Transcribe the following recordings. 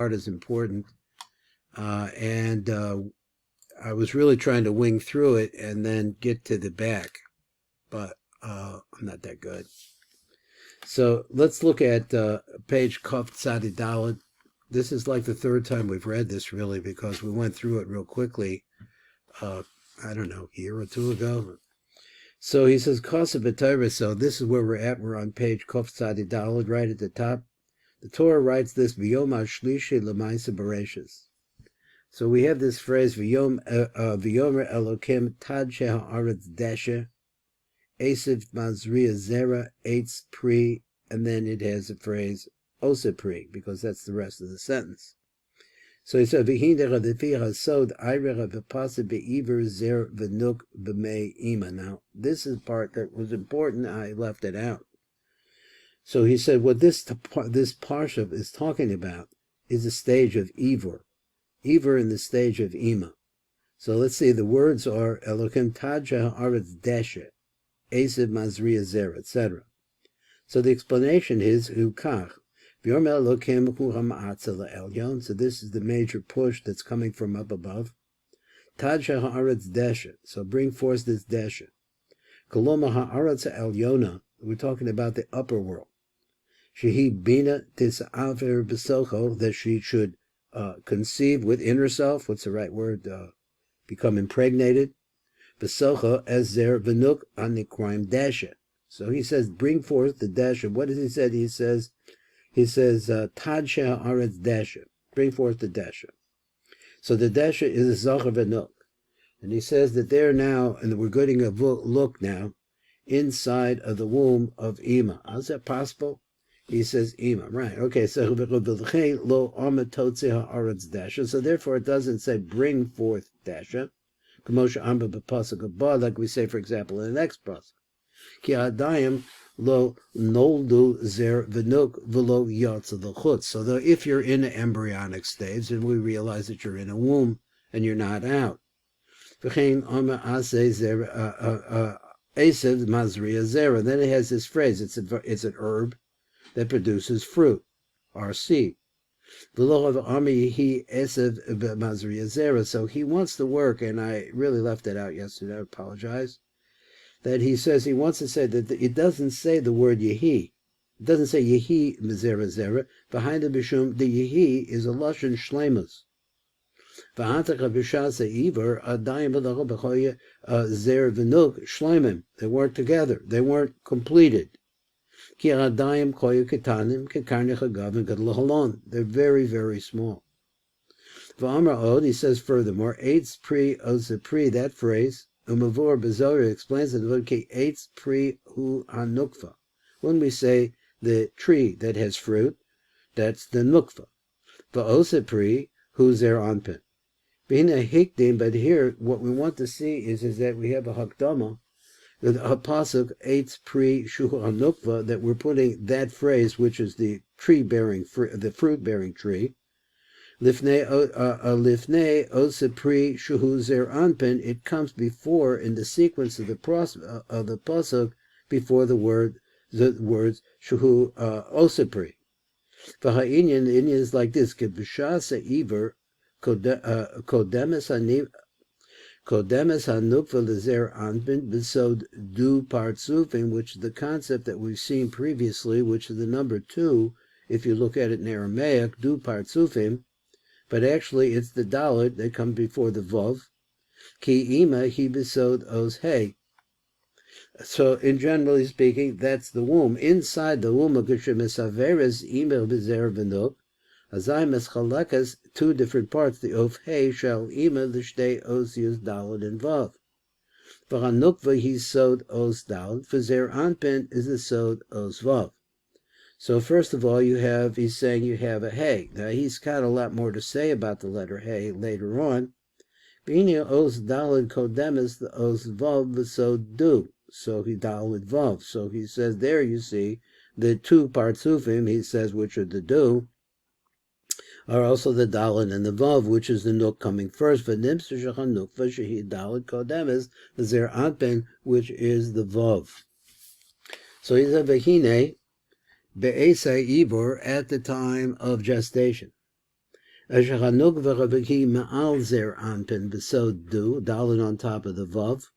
part is important. And I was really trying to wing through it and then get to the back, but I'm not that good. So let's look at page Kaf Tzadi Daled. This is like the third time we've read this, really, because we went through it real quickly, I don't know, a year or two ago. So he says, Kasa B'Torah, so this is where we're at. We're on page Kaf Tzadi Daled, right at the top. The Torah writes this, V'yom ha'shlishi l'maisa bereshis. So we have this phrase, V'yomer Elokim tad she'ha'aretz deshe, Esav mazriya zera, eitz pri, and then it has a phrase, osa pri, because that's the rest of the sentence. So he said, V'hindecha defi hasod, ayrecha v'pasa be'iver zer v'nuk b'mei ima. Now, this is part that was important. I left it out. So he said, what this parsha is talking about is the stage of Ivor in the stage of Ima. So let's see, the words are Elokim Tadja Haaretz Deshe, Esav Mazriya Zer, etc. So the explanation is Ukach. V'yom Elokim Hu Hama'atza Le'elyon. So this is the major push that's coming from up above. Tadja Haaretz Deshe. So bring forth this Deshe. Koloma Haaretz Elyona. We're talking about the upper world. Shehi Bina Tis'aver B'socho, that she should conceive within herself. What's the right word? Become impregnated. B'socho as zer v'nuk anikraim dasha. So he says, bring forth the dasha. What does he say? He says, tad she'ha'aretz dasha. Bring forth the dasha. So the dasha is a zohar v'nuk. And he says that they're now, and we're getting a look now, inside of the womb of Ima. How's that possible? He says Ima, right? Okay, so therefore it doesn't say bring forth dasha, like we say, for example, in the next pasuk. Ki adayim lo noldu zer v'nuk v'lo yatsa l'chutz. So if you're in an embryonic stage, and we realize that you're in a womb and you're not out. V'chein ama aseh zer esav mazriya zera. Then it has this phrase. It's an herb that produces fruit, or seed. So he wants to work, and I really left it out yesterday, I apologize, that he says he wants to say that it doesn't say the word yehi. It doesn't say yehi mezera zera. Behind the bishum, the yehi is a lashon shlemus. They weren't together. They weren't completed. They're very, very small. He says furthermore, eitz pri osa pri, that phrase, Umavor Bezorah explains that the word eitz pri hu hanukva. When we say the tree that has fruit, that's the nukva. Osa pri hu zer anpin. Being a hikdim, but here what we want to see is that we have a hakdama, the pasuk eitz pri shu hanukva, that we're putting that phrase, which is the tree-bearing, the fruit-bearing tree, lifnei osa pri shu zer anpin. It comes before in the sequence of the pasuk before the words shu osa pri. V'ha'inyan, the Inyan is like this: kebishasa iver kodemes hanukva lezer anpin b'sod du partsufim, which is the concept that we've seen previously, which is the number 2, if you look at it in Aramaic, du partsufim, but actually it's the dalet that comes before the vav. Ki ima hi b'sod os hey. So, in generally speaking, that's the womb. Inside the womb of Geshemesaveres ima b'zer v'nuk, Azai meschalekas, 2 different parts, the of hey shall ima l'shtei osius dalad and vav. V'hanukva he sod os dalad, v'zer anpin is the sod os vav. So first of all, he's saying you have a hey. Now he's got a lot more to say about the letter hey later on. B'ina os dalad kodemis the os vav v'sod du. So he dalad vav. So he says there you see the 2 partsufim, he says, which are the du, are also the dalet and the vav, which is the nuk coming first. V'nimsa shechanukva shehi dalet kodemis the zer anpin, which is the vav. So he said v'hine be'esai ibor, at the time of gestation. Asher hanukva rabaki ma'al zer anpin b'sod du, dalin on top of the vav.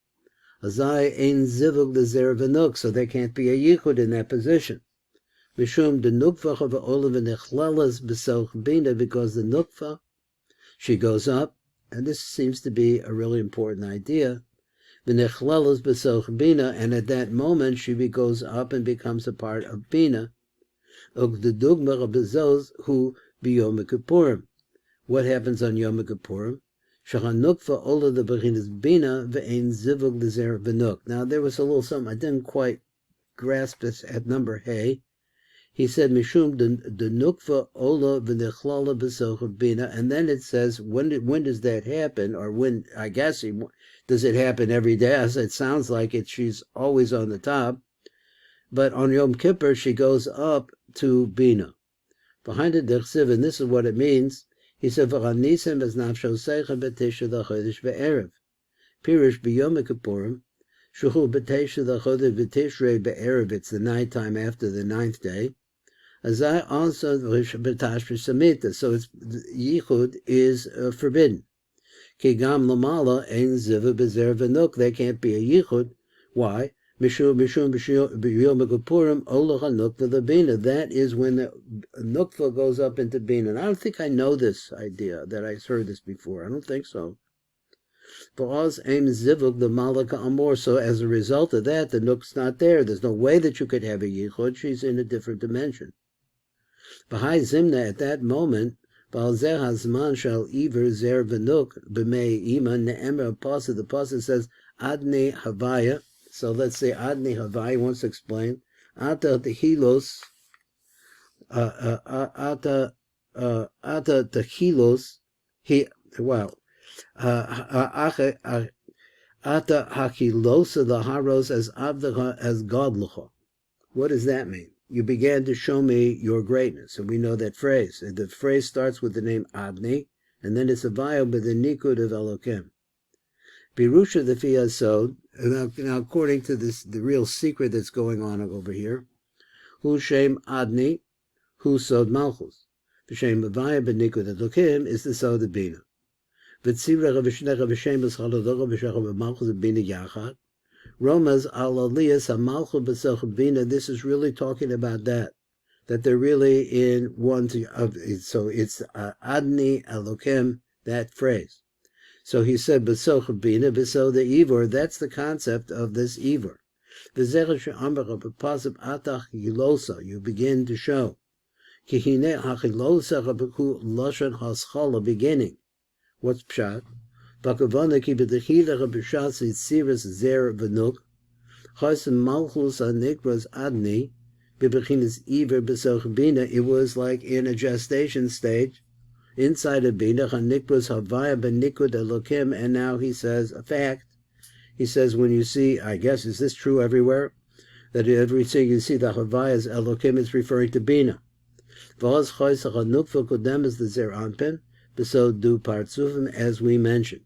Azai ein zivug the zer v'nuk, so there can't be a yichud in that position. Mishum the nukva v'olav v'nechlalas b'soch bina, because the nukva, she goes up, and this seems to be a really important idea. V'nechlalas b'soch bina, and at that moment she goes up and becomes a part of bina. Og the dugma b'zos hu b'yom kippurim. What happens on Yom Kippurim? Shahanukva ola the bechinas bina ve'ein zivug l'zer v'nuk. Now there was a little something I didn't quite grasp this at number hey. He said mishum the nukva ola v'nechlala b'soch bina, and then it says when does that happen, or when, I guess does it happen every day? As it sounds like it, she's always on the top, but on Yom Kippur she goes up to bina. Behind it dechsiv, and this is what it means. He said, "V'chanisem es nafsho seicha b'tisha l'chodesh be'erev." Pirish b'yom kippurim, shuhu b'tisha l'chodesh v'tishrei be'erev. It's the night time after the 9th day. Azai also b'tashri samita. So it's yichud is forbidden. Ki gam lamala ein ziva b'zer v'nuk. There can't be a yichud. Why? Mishum b'yom kippurim olach nukva l'bina. That is when the nukva goes up into bina. And I don't think I know this idea, that I heard this before. I don't think so. V'oz aim zivug the malaka amor. So as a result of that, the nuk's not there. There's no way that you could have a yichud. She's in a different dimension. B'hai zimna, at that moment, b'al zeh hazman shal iver zer v'nuk b'mei ima ne'emer pasuk. The pasuk says adne havaya. So let's say Adni Havai wants to explain. Ata techilos, ata techilos, ata hakilosa the haros as avdacha as godlucha. What does that mean? You began to show me your greatness, and we know that phrase. And the phrase starts with the name Adni, and then it's a vayah with the nikud of Elokim. Birusha the Fiyasod, now according to this, the real secret that's going on over here, Hu Shem Adni, Hu Sod Malchus. V'Shem Mavaya B'Nikud Elokim is the Sod of Bina. V'Tzivra V'Shnecha V'Shem B'Schaladocha V'Shecha V'Malchus B'Bina Yachad. Romaz Al Aliyas HaMalchus B'Soch Bina. This is really talking about that they're really in one. So it's Adni Elokim, that phrase. So he said, "B'soch bina, b'so the ivor." That's the concept of this ivor. V'zecher she'amar b'pasuk atach yilosa. You begin to show. Ki hine hachilosa b'ku lashon haschala, beginning. What's pshat? B'kavana ki b'dechilach b'shat tzivus zer v'nuk. Chasem malchus anikras adni b'bechinas ivor b'soch bina. It was like in a gestation stage. Inside of Bina, Chanikros Havaya Benikud Elokim, and now he says a fact. He says when you see, I guess, is this true everywhere? That everything you see the Havayas Elokim is referring to Bina. V'oz Choysach HaNukva Kodem is the Zer Anpin, B'so Du Partzufim, as we mentioned.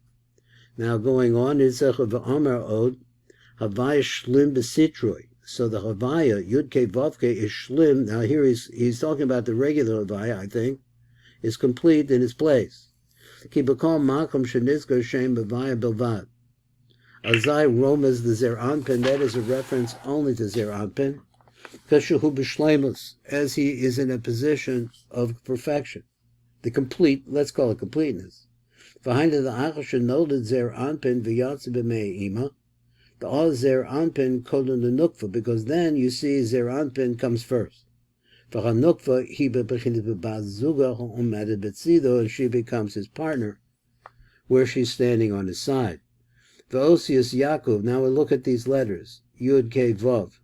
Now going on, Yitzchak V'Omer Od, Havaya Shlim B'Sitroi. So the Havaya, Yud-Ke Vavke, is Shlim. Now here he's talking about the regular Havaya, I think, is complete in its place. Ki b'kol makom shenizkar shem b'vaya bilvad. Azai romas the zer anpin, that is a reference only to zer anpin, kashuhu b'shleimus, as he is in a position of perfection. The complete, let's call it completeness. Behind the achash noted zer anpin v'yatz b'mei ima, the all zer anpin kodun the nukva, because then you see zer anpin comes first. And she becomes his partner, where she's standing on his side. V'osius Yaakov, now we look at these letters. Yud Ke Vov,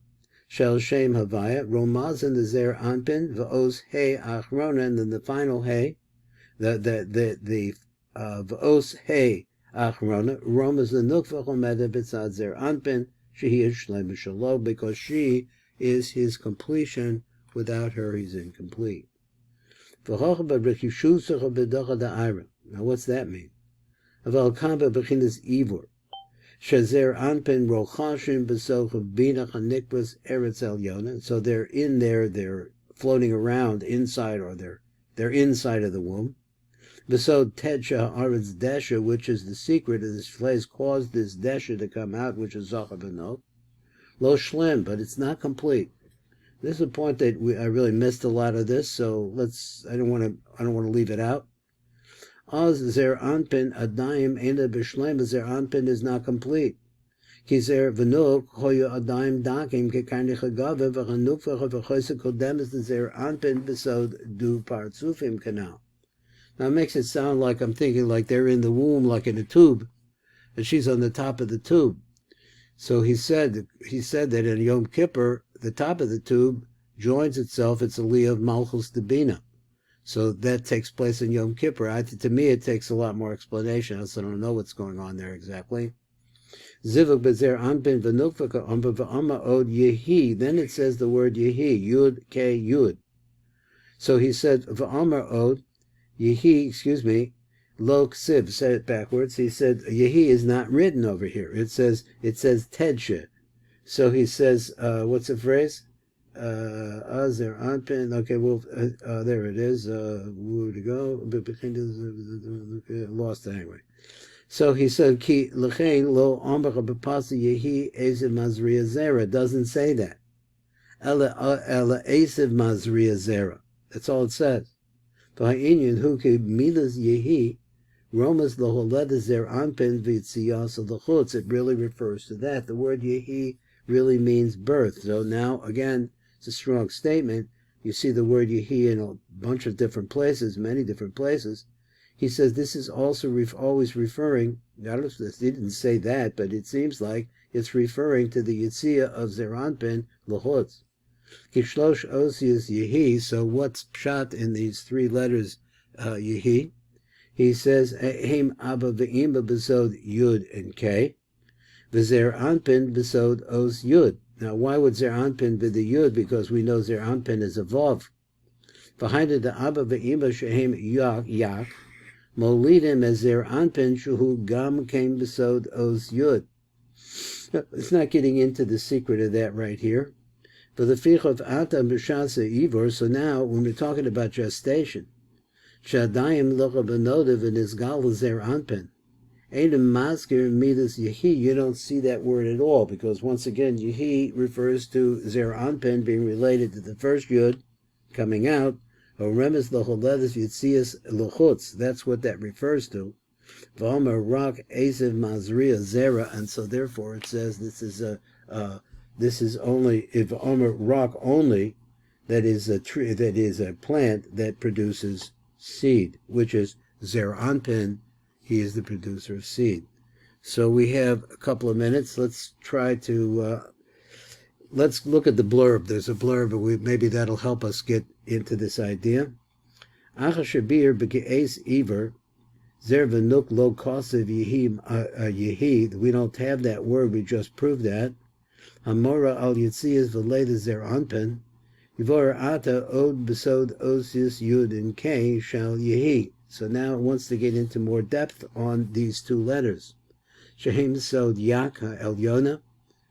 Shel Shem Havaya, Romaz and the Zer Anpin, V'os He Achrona, and then the final He, the V'os He Achrona, Romaz the Nukva Chomeda B'tzad Zer Anpin, She is Shlem Shalom, because she is his completion. Without her, he's incomplete. Now, what's that mean? So they're in there, they're floating around inside, or they're inside of the womb. Besod Tedsha Aretz Desha, which is the secret of this place, caused this Desha to come out, which is Zohar Benot. Lo Shlem, but it's not complete. This is a point that I really missed a lot of this, so I don't want to leave it out. Az Zer Anpin Adayim Ena B'Shlem, Zer Anpin is not complete. Ki Zer V'Nuk Hoya Adayim Dakim Kekarni Chagave V'Chanukva V'Choyse Kodem is the Zer Anpin Besod Du Partzufim Canal. Now it makes it sound like I'm thinking like they're in the womb, like in a tube, and she's on the top of the tube. So he said that in Yom Kippur, the top of the tube joins itself. It's a Aliyah of Malchus Debina. So that takes place in Yom Kippur. To me, it takes a lot more explanation. I don't know what's going on there exactly. Zivuk bezer anpin v'nukvaka amba v'ama od yehi. Then it says the word yehi, yud ke yud. So he said v'ama od yehi, lo ksiv, said it backwards. He said yehi is not written over here. It says tedshe. So he says, what's the phrase? Azer anpin. Okay, well, there it is. Where to go? Lost it anyway. So he said, ki lechein lo ambacha b'pasi yehi eziv mazriya zera. Doesn't say that. Ela eziv mazriya zera. That's all it says. V'ha'inyan hu ki milas yehi romas loholeda zer anpin v'yitziyas l'chutz. It really refers to that. The word yehi really means birth. So now, again, it's a strong statement. You see the word yehi in a bunch of different places, many different places. He says this is also always referring, I don't know if he didn't say that, but it seems like it's referring to the Yitziyah of Zeranpin L'chutz. Kishlosh Osius Yehi, so what's pshat in these three letters Yehi? He says, Heim Abba Ve'imba Besod Yud and K, V'Zer Anpin Besod Os Yud. Now, why would Zer Anpin be the Yud? Because we know Zer Anpin is a Vav. Behind it, the Abba Ve'imba Shehem Yak, Molidim as Zer Anpin Shuhu Gam Came Besod Os Yud. It's not getting into the secret of that right here. For the Fich of Ata B'Shasa Ivor, so now, when we're talking about gestation, Shadayim Locha B'Nodav and Isgal Zer Anpin, Adam Maskir Midas Yehi, you don't see that word at all, because once again, Yehi refers to Zer Anpin being related to the first Yud coming out, or Remes Locholedas Yitzias L'chutz, that's what that refers to. V'omer Rak Eziv Mazriya Zera, and so therefore it says this is only, if Omer Rak only, that is a tree, that is a plant that produces seed, which is Zer Anpin. He is the producer of seed. So we have a couple of minutes. Let's try to, let's look at the blurb. There's a blurb, but maybe that'll help us get into this idea. Acha Shabir B'Ge'ez Iver, Zer V'Nuk Lo Kosev Yehi. We don't have that word, we just proved that. Hamora Al Yitziyas V'Leda Zer Anpin, Yivor Ata Od Besod Osius Yud and K Shal Yehi. So now it wants to get into more depth on these two letters. Shehem Sod Yak Elyona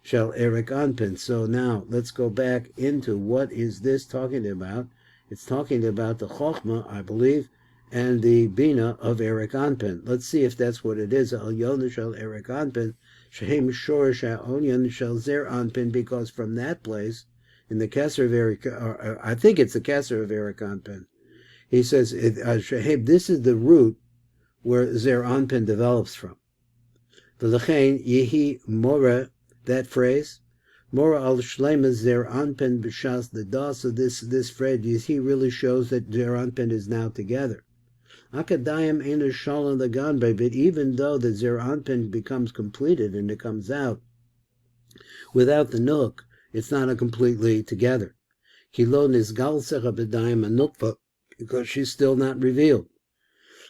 Shal Erik Anpin. So now let's go back into what is this talking about. It's talking about the Chachmah, I believe, and the Bina of Erik Anpin. Let's see if that's what it is. Elyona Shal Erik Anpin. Shehem Shor Sha'onyan Shal Zer Anpin, because from that place, in the Kesser of Erik, I think it's the Kesser of Erik Anpin, he says, this is the root where Zer Anpin develops from. V'lechein Yehi Mora, that phrase, Mora al Shlema Zer Anpin B'Shas L'da, so this phrase, Yehi really shows that Zer Anpin is now together. Akadayim Ena Shalom the Ganbe, but even though the Zer Anpin becomes completed and it comes out, without the Nuk, it's not completely together. Kilo Nizgal Secha B'Dayim Anukva, because she's still not revealed.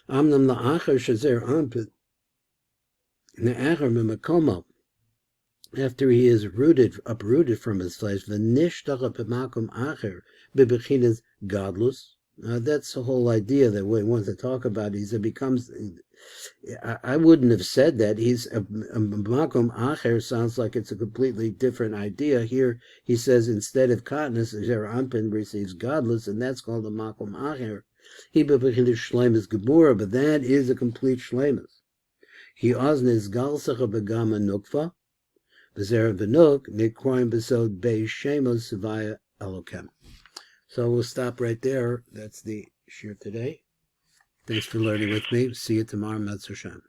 Amnam la'achar shazer anpin ne'achar memakomo, after he is uprooted from his flesh, v'nishtach b'makom acher b'bechinas godlus. That's the whole idea that we want to talk about. It becomes, I wouldn't have said that. He's a makom acher sounds like it's a completely different idea. Here he says instead of katnus, Zer Anpin receives godless, and that's called a makom acher. He bebechiddush shleimus gebura, but that is a complete shleimus. He oznes galsacha begama nukva, v'zera v'nuk nikroim besod bei shemos sevaya elokem. So we'll stop right there. That's the shir today. Thanks for learning with me. See you tomorrow, Metzger Shem.